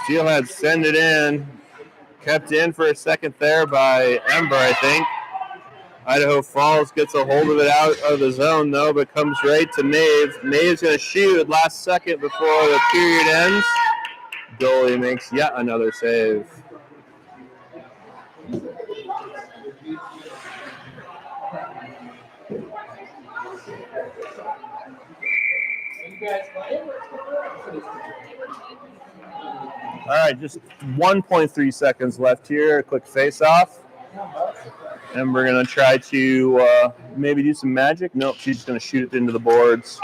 Speaker 1: Steelheads send it in. Kept in for a second there by Ember, I think. Idaho Falls gets a hold of it out of the zone, though, but comes right to Maeve. Maeve's going to shoot last second before the period ends. Goalie makes yet another save. All right, just 1.3 seconds left here. A quick face-off. And we're going to try to maybe do some magic. Nope, she's just going to shoot it into the boards.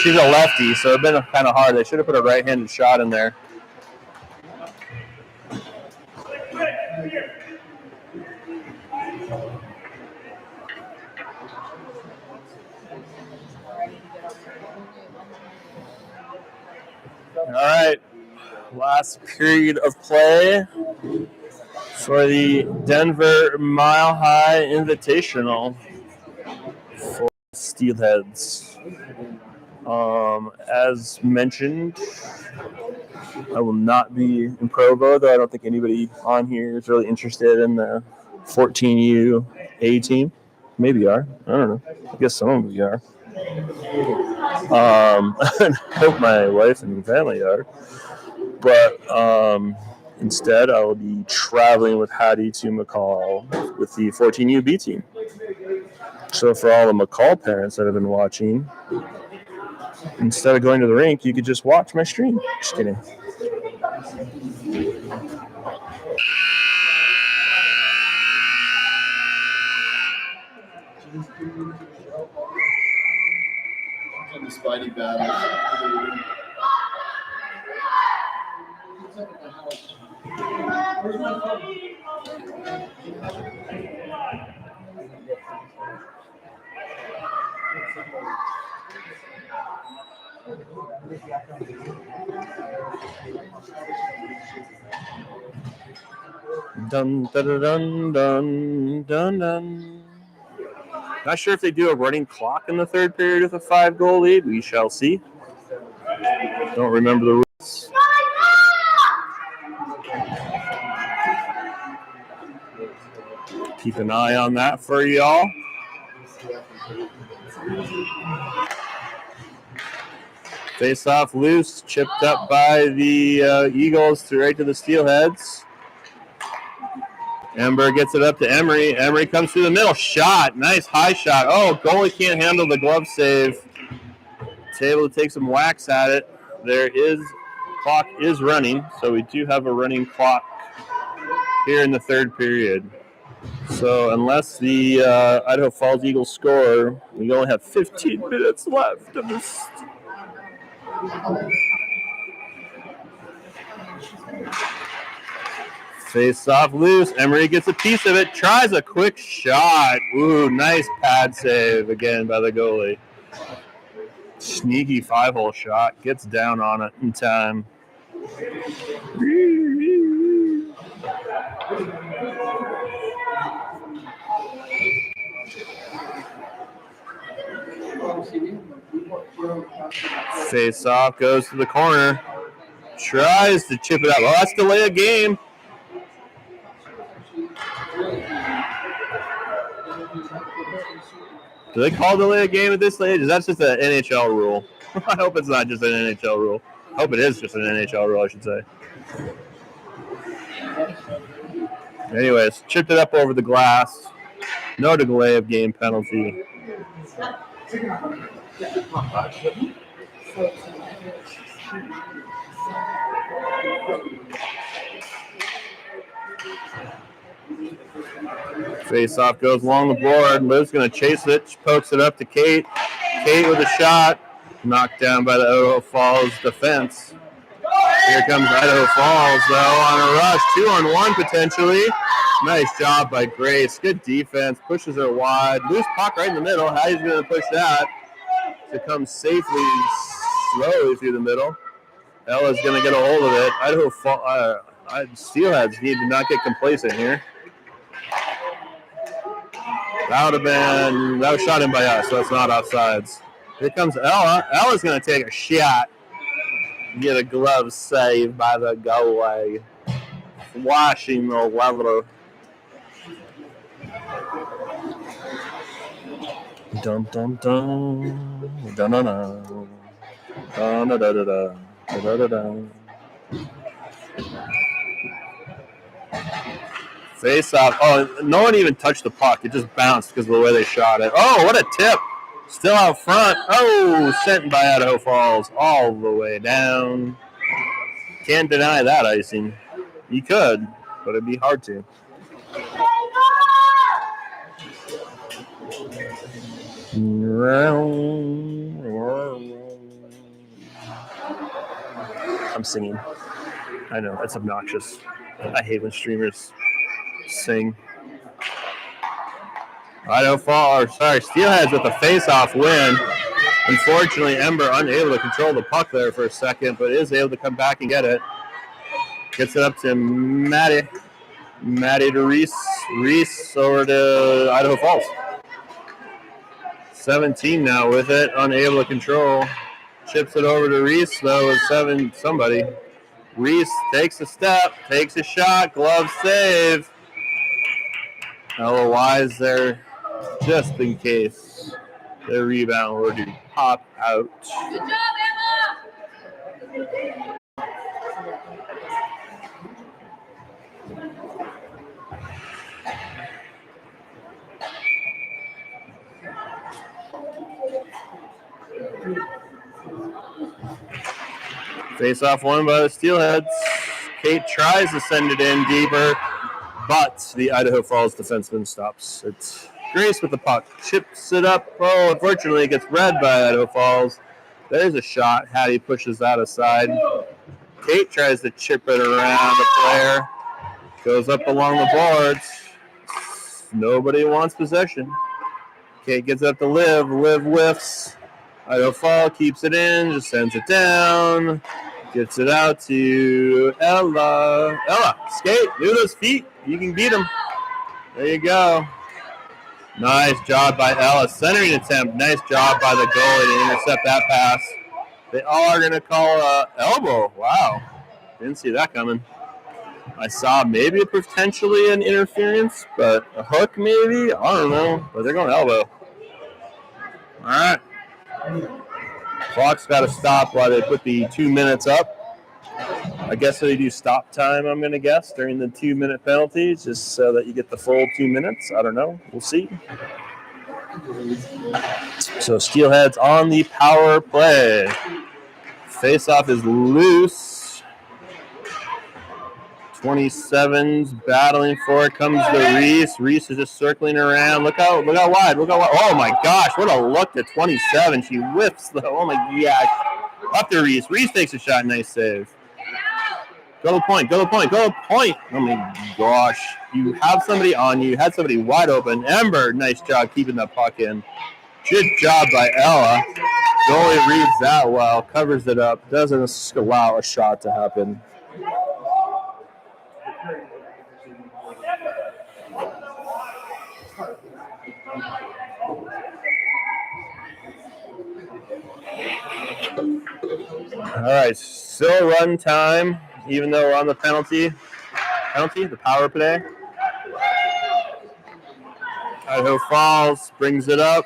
Speaker 1: She's a lefty, so it's been kind of hard. They should have put a right-handed shot in there. All right, last period of play for the Denver Mile High Invitational for Steelheads. As mentioned, I will not be in Provo, though I don't think anybody on here is really interested in the 14U A team. Maybe you are. I don't know. I guess some of you are. I hope my wife and family are. But instead, I will be traveling with Hattie to McCall with the 14U B team. So for all the McCall parents that have been watching, instead of going to the rink, you could just watch my stream. Just kidding.
Speaker 5: The Spidey battle.
Speaker 1: Dun dun dun dun dun dun. Not sure if they do a running clock in the third period with a 5-goal lead. We shall see. Don't remember the rules. Keep an eye on that for y'all. Face off loose, chipped up by the Eagles right to the Steelheads. Ember gets it up to Emery. Emery comes through the middle. Shot. Nice high shot. Oh, goalie can't handle the glove save. It's able to take some whacks at it. Clock is running, so we do have a running clock here in the third period. So unless the Idaho Falls Eagles score, we only have 15 minutes left of this. Face off loose. Emery gets a piece of it. Tries a quick shot. Ooh, nice pad save again by the goalie. Sneaky 5-hole shot. Gets down on it in time. Face off, goes to the corner. Tries to chip it up. Oh, that's delay a game. Do they call delay a game at this stage? Is that just an NHL rule? I hope it's not just an NHL rule. I hope it is just an NHL rule, I should say. Anyways, chipped it up over the glass. No delay of game penalty. Face off goes along the board. Liv's going to chase it. Pokes it up to Kate. Kate with a shot. Knocked down by the Idaho Falls defense. Here comes Idaho Falls, though, on a rush. 2-on-1 potentially. Nice job by Grace. Good defense. Pushes her wide. Loose puck right in the middle. Hattie's going to push that to come safely, slowly through the middle. Ella's going to get a hold of it. Idaho Steelheads need to not get complacent here. That was shot in by us, so it's not offsides. Here comes Ella. Ella's going to take a shot. Get a glove save by the goalie. Washing the level. Dum dum dum. Dun dun dun. Dun da da da da. Da da da. Face off. Oh, no one even touched the puck. It just bounced because of the way they shot it. Oh, what a tip. Still out front. Oh, sent by Idaho Falls all the way down. Can't deny that icing. You could, but it'd be hard to. I'm singing. I know, it's obnoxious. I hate when streamers sing. Steelheads with a face-off win. Unfortunately, Ember unable to control the puck there for a second, but is able to come back and get it. Gets it up to Maddie to Reese. Reese over to Idaho Falls. 17 now with it, unable to control. Chips it over to Reese, though, with somebody. Reese takes a step, takes a shot, glove save. Ella Wise there, just in case the rebound were to pop out.
Speaker 3: Good job, Emma!
Speaker 1: Face-off won by the Steelheads. Kate tries to send it in deeper, but the Idaho Falls defenseman stops. It's Grace with the puck. Chips it up. Oh, unfortunately, it gets read by Idaho Falls. There's a shot. Hattie pushes that aside. Kate tries to chip it around the player. Goes up along the boards. Nobody wants possession. Kate gets up to Liv. Liv whiffs. Idaho Falls keeps it in. Just sends it down. Gets it out to Ella. Ella, skate. Do those feet. You can beat them. There you go. Nice job by Ella. Centering attempt. Nice job by the goalie to intercept that pass. They all are going to call elbow. Wow. Didn't see that coming. I saw maybe potentially an interference, but a hook maybe? I don't know. But they're going elbow. All right. Clock's got to stop while they put the 2 minutes up. I guess they do stop time, I'm going to guess, during the 2-minute penalty, just so that you get the full 2 minutes. I don't know. We'll see. So Steelheads on the power play. Face-off is loose. 27's battling for it. Comes to Reese. Reese is just circling around. Look how wide. Oh my gosh, what a look to 27. She whiffs the. Oh my gosh. Up to Reese. Reese takes a shot. Nice save. Go to the point. Oh my gosh. You have somebody on you. You had somebody wide open. Ember, nice job keeping that puck in. Good job by Ella. Goalie reads that well. Covers it up. Doesn't allow a shot to happen. All right, still run time, even though we're on the penalty, the power play. Idaho Falls brings it up.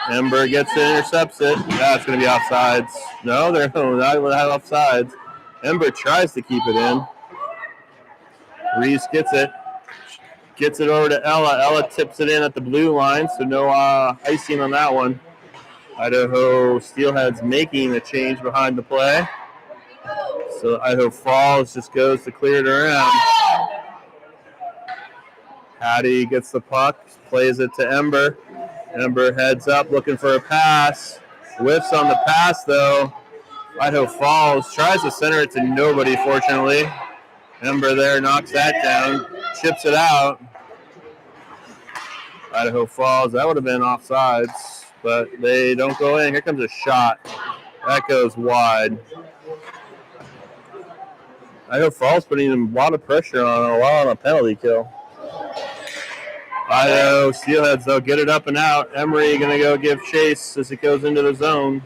Speaker 1: Ember gets it, intercepts it. That's going to be offsides. No, they're not going to have offsides. Ember tries to keep it in. Reese gets it. Gets it over to Ella. Ella tips it in at the blue line, so no icing on that one. Idaho Steelheads making the change behind the play. So Idaho Falls just goes to clear it around. Hattie gets the puck, plays it to Ember. Ember heads up looking for a pass. Whiffs on the pass, though. Idaho Falls tries to center it to nobody, fortunately. Ember there knocks that down, chips it out. Idaho Falls, that would have been offsides, but they don't go in. Here comes a shot. That goes wide. Idaho Falls putting a lot of pressure on a penalty kill. Idaho Steelheads, though, get it up and out. Emery going to go give chase as it goes into the zone.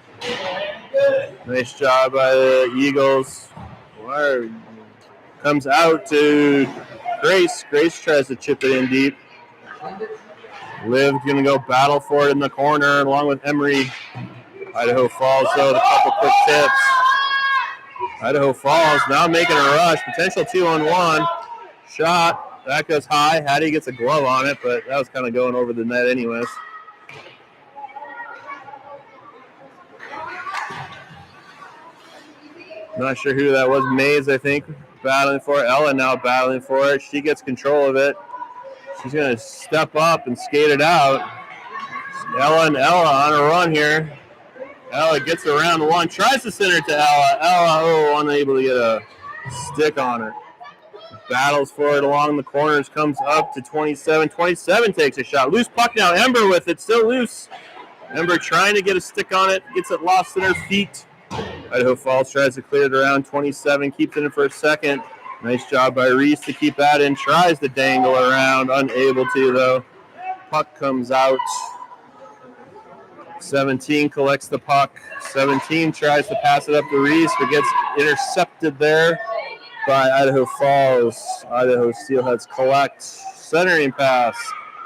Speaker 1: Nice job by the Eagles. Comes out to Grace. Grace tries to chip it in deep. Liv's going to go battle for it in the corner along with Emery. Idaho Falls, though, a couple quick tips. Idaho Falls now making a rush. Potential 2-on-1. Shot. That goes high. Hattie gets a glove on it, but that was kind of going over the net anyways. Not sure who that was. Mays, I think, battling for it. Ella now battling for it. She gets control of it. She's going to step up and skate it out. Ella on a run here. Ella gets around one. Tries to center it to Ella. Ella, unable to get a stick on her. Battles for it along the corners. Comes up to 27. 27 takes a shot. Loose puck now. Ember with it. Still loose. Ember trying to get a stick on it. Gets it lost in her feet. Idaho Falls tries to clear it around. 27 keeps it in for a second. Nice job by Reese to keep that in. Tries to dangle around. Unable to, though. Puck comes out. 17 collects the puck. 17 tries to pass it up to Reese, but gets intercepted there by Idaho Falls. Idaho Steelheads collect. Centering pass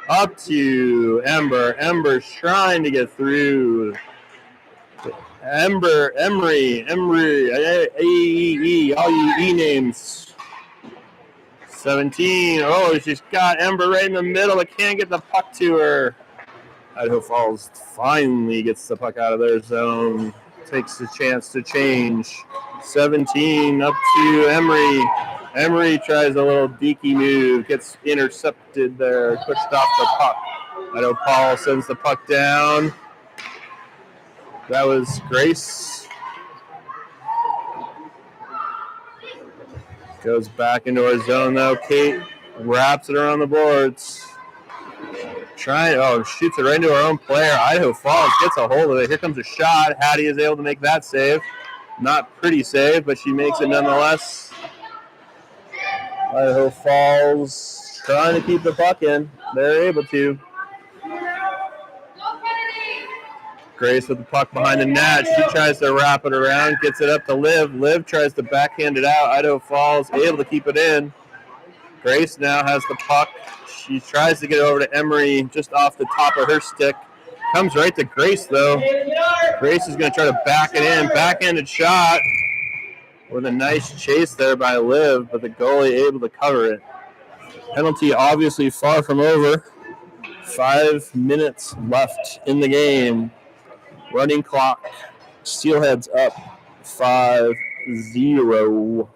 Speaker 1: up to Ember. Ember's trying to get through. Emery, all you E names. 17. Oh, she's got Ember right in the middle, but can't get the puck to her. Idaho Falls finally gets the puck out of their zone. Takes the chance to change. 17 up to Emery. Emery tries a little deaky move. Gets intercepted there. Pushed off the puck. Idaho Paul sends the puck down. That was Grace. Goes back into our zone, though. Kate wraps it around the boards. Shoots it right into our own player. Idaho Falls gets a hold of it. Here comes a shot. Hattie is able to make that save. Not pretty save, but she makes it nonetheless. Idaho Falls trying to keep the puck in. They're able to. Grace with the puck behind the net. She tries to wrap it around, gets it up to Liv. Liv tries to backhand it out. Idaho Falls able to keep it in. Grace now has the puck. She tries to get it over to Emery just off the top of her stick. Comes right to Grace, though. Grace is going to try to back it in. Backhanded shot with a nice chase there by Liv, but the goalie able to cover it. Penalty obviously far from over. 5 minutes left in the game. Running clock. Steelheads up 5-0.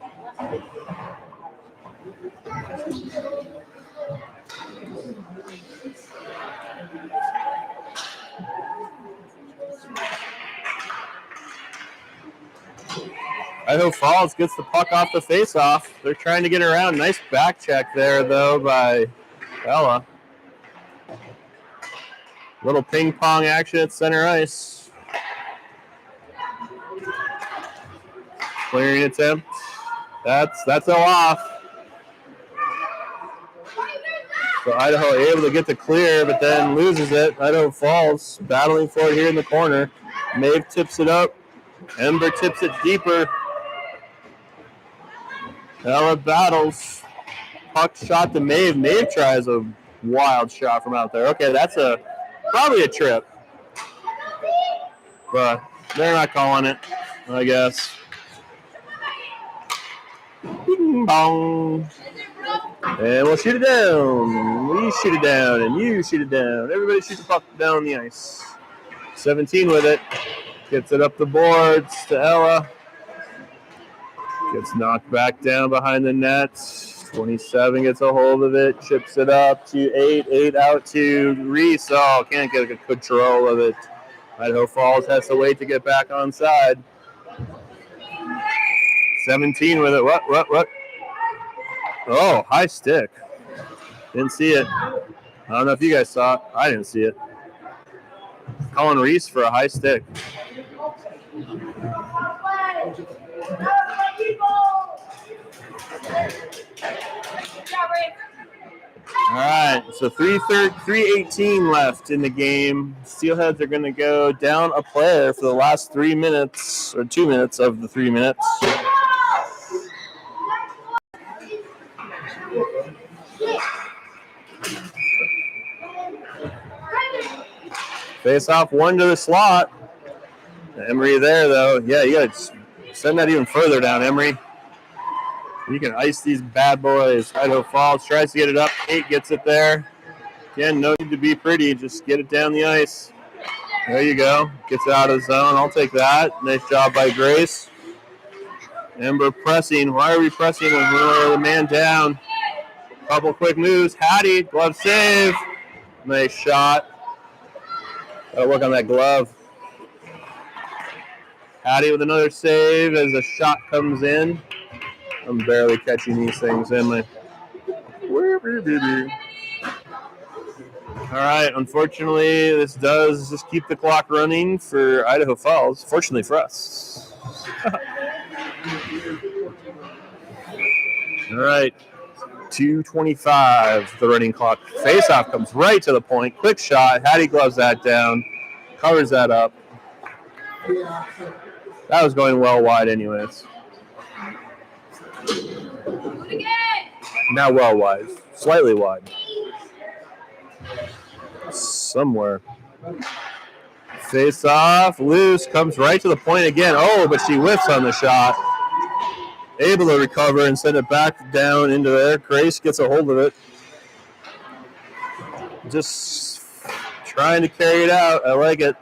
Speaker 1: Idaho Falls gets the puck off the face-off. They're trying to get around. Nice back check there, though, by Ella. Little ping-pong action at center ice. Clearing attempt. That's all off. So Idaho able to get the clear, but then loses it. Idaho Falls battling for it here in the corner. Maeve tips it up. Ember tips it deeper. Ella battles. Puck shot to Maeve. Maeve tries a wild shot from out there. Okay, that's probably a trip. But they're not calling it, I guess. Bing bong. And we'll shoot it down. We shoot it down, and you shoot it down. Everybody shoot the puck down the ice. 17 with it. Gets it up the boards to Ella. Gets knocked back down behind the net. 27 gets a hold of it. Chips it up to 8. 8 out to Reese. Oh, can't get a control of it. Idaho Falls has to wait to get back on side. 17 with it. What? Oh, high stick. Didn't see it. I don't know if you guys saw it. I didn't see it. Calling Reese for a high stick. All right, so 3:18 left in the game. Steelheads are going to go down a player for the last 3 minutes, or 2 minutes of the 3 minutes. Face off one to the slot. Emery there, though. Yeah, you got to send that even further down, Emery. You can ice these bad boys. Idaho Falls tries to get it up. Kate gets it there. Again, no need to be pretty. Just get it down the ice. There you go. Gets it out of the zone. I'll take that. Nice job by Grace. Ember pressing. Why are we pressing when we're the man down? Couple quick moves. Hattie, glove save. Nice shot. Gotta work on that glove. Hattie with another save as the shot comes in. I'm barely catching these things, am I? All right, unfortunately, this does just keep the clock running for Idaho Falls. Fortunately for us. All right, 2:25, the running clock. Face-off comes right to the point. Quick shot. Hattie gloves that down. Covers that up. That was going well wide anyways. Not well wide. Slightly wide. Somewhere. Face off. Loose. Comes right to the point again. Oh, but she whiffs on the shot. Able to recover and send it back down into there. Grace gets a hold of it. Just trying to carry it out. I like it.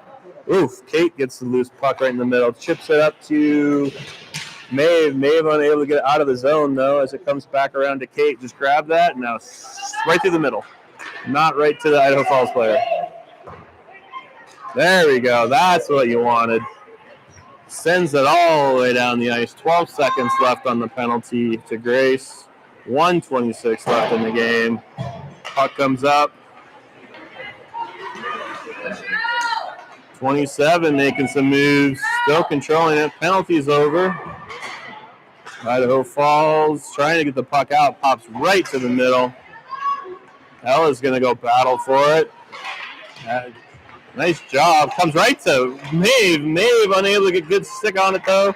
Speaker 1: Oof. Kate gets the loose puck right in the middle. Chips it up to Maeve. Maeve unable to get out of the zone, though, as it comes back around to Kate. Just grab that. Now right through the middle. Not right to the Idaho Falls player. There we go. That's what you wanted. Sends it all the way down the ice. 12 seconds left on the penalty to Grace. 1:26 left in the game. Puck comes up. 27 making some moves. Still controlling it. Penalty's over. Idaho Falls trying to get the puck out. Pops right to the middle. Ella's going to go battle for it. Nice job. Comes right to Maeve. Maeve unable to get good stick on it, though.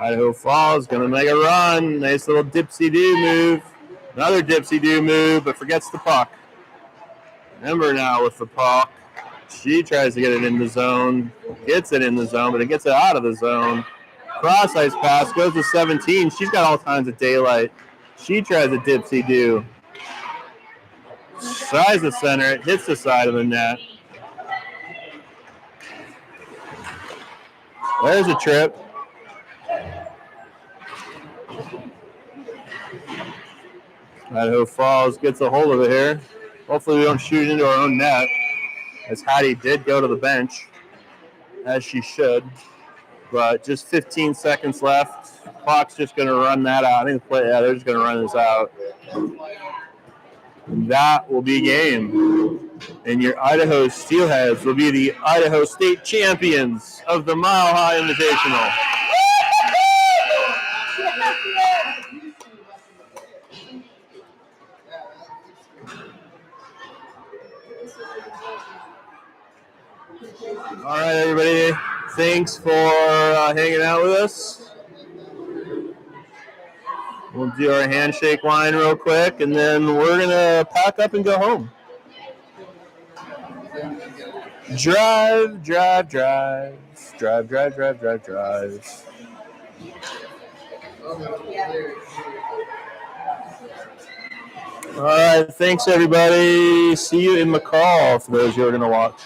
Speaker 1: Idaho Falls going to make a run. Nice little dipsy-do move. Another dipsy-do move, but forgets the puck. Ember now with the puck. She tries to get it in the zone. Gets it in the zone, but it gets it out of the zone. Cross-ice pass goes to 17. She's got all kinds of daylight. She tries a dipsy-do. Tries the center. It hits the side of the net. There's a trip. Idaho Falls gets a hold of it here. Hopefully we don't shoot into our own net, as Hattie did go to the bench, as she should. But just 15 seconds left. Clock's just going to run that out. I think they're just going to run this out. And that will be game. And your Idaho Steelheads will be the Idaho State champions of the Mile High Invitational. All right, everybody. Thanks for hanging out with us. We'll do our handshake line real quick, and then we're going to pack up and go home. Drive, drive, drive. Drive, drive, drive, drive, drive. All right, thanks everybody. See you in McCall for those who are going to watch.